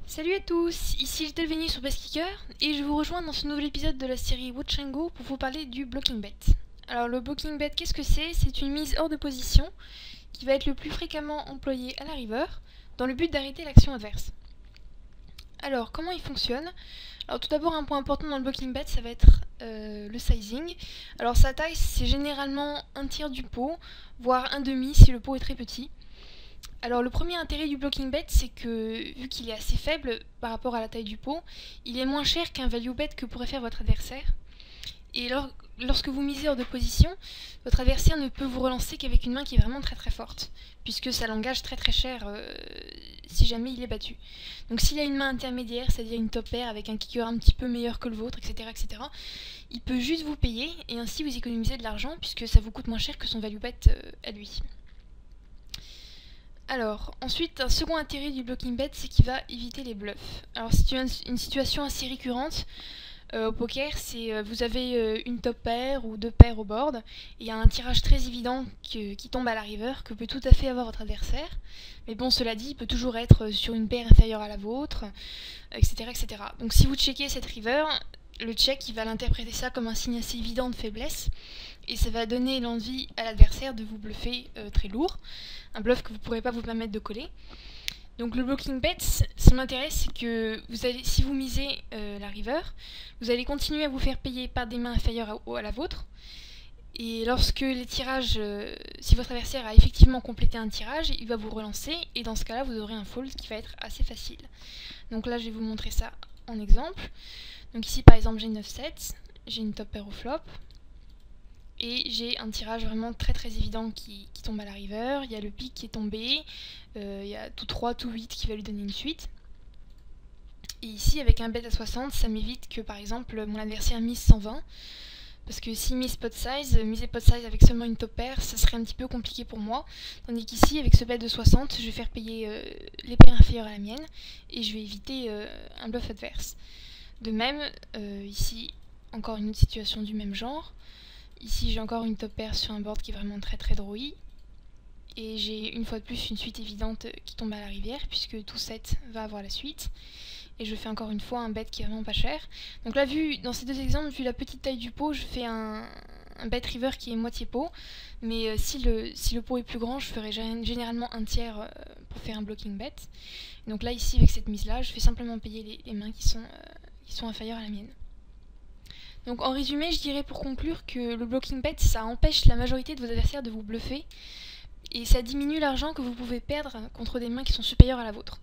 Salut à tous, ici Little sur Best-Kicker et je vous rejoins dans ce nouvel épisode de la série Watch and Go pour vous parler du blocking bet. Alors le blocking bet, qu'est-ce que c'est? C'est une mise hors de position qui va être le plus fréquemment employée à la river dans le but d'arrêter l'action adverse. Alors comment il fonctionne? Alors tout d'abord un point important dans le blocking bet, ça va être le sizing. Alors sa taille c'est généralement un tiers du pot, voire un demi si le pot est très petit. Alors le premier intérêt du blocking bet, c'est que vu qu'il est assez faible par rapport à la taille du pot, il est moins cher qu'un value bet que pourrait faire votre adversaire. Et lorsque vous misez hors de position, votre adversaire ne peut vous relancer qu'avec une main qui est vraiment très forte, puisque ça l'engage très cher si jamais il est battu. Donc s'il a une main intermédiaire, c'est-à-dire une top pair avec un kicker un petit peu meilleur que le vôtre, etc., il peut juste vous payer et ainsi vous économisez de l'argent puisque ça vous coûte moins cher que son value bet à lui. Alors, ensuite, un second intérêt du blocking bet, c'est qu'il va éviter les bluffs. Alors, c'est une situation assez récurrente au poker, c'est vous avez une top pair ou deux paires au board, et il y a un tirage très évident qui tombe à la river, que peut tout à fait avoir votre adversaire. Mais bon, cela dit, il peut toujours être sur une paire inférieure à la vôtre, etc. Donc si vous checkez cette river, le check, il va l'interpréter ça comme un signe assez évident de faiblesse, et ça va donner l'envie à l'adversaire de vous bluffer très lourd, un bluff que vous ne pourrez pas vous permettre de coller. Donc le blocking bet, son intérêt c'est que si vous misez la river, vous allez continuer à vous faire payer par des mains inférieures à la vôtre, et lorsque les tirages, si votre adversaire a effectivement complété un tirage, il va vous relancer, et dans ce cas-là vous aurez un fold qui va être assez facile. Donc là je vais vous montrer ça en exemple. Donc ici par exemple j'ai 9-7, j'ai une top pair au flop, et j'ai un tirage vraiment très évident qui tombe à la river, il y a le pic qui est tombé, il y a tout 3, tout 8 qui va lui donner une suite. Et ici avec un bet à 60, ça m'évite que par exemple mon adversaire mise 120, parce que s'il mise pot size, miser pot size avec seulement une top pair, ça serait un petit peu compliqué pour moi. Tandis qu'ici avec ce bet de 60, je vais faire payer les paires inférieures à la mienne, et je vais éviter un bluff adverse. De même, ici encore une autre situation du même genre. Ici j'ai encore une top pair sur un board qui est vraiment très drawy. Et j'ai une fois de plus une suite évidente qui tombe à la rivière puisque tout 7 va avoir la suite. Et je fais encore une fois un bet qui est vraiment pas cher. Donc là, dans ces deux exemples, vu la petite taille du pot, je fais un bet river qui est moitié pot. Mais si le pot est plus grand, je ferai généralement un tiers pour faire un blocking bet. Donc là, ici, avec cette mise-là, je fais simplement payer les mains qui sont inférieures à la mienne. Donc en résumé, je dirais pour conclure que le blocking bet, ça empêche la majorité de vos adversaires de vous bluffer et ça diminue l'argent que vous pouvez perdre contre des mains qui sont supérieures à la vôtre.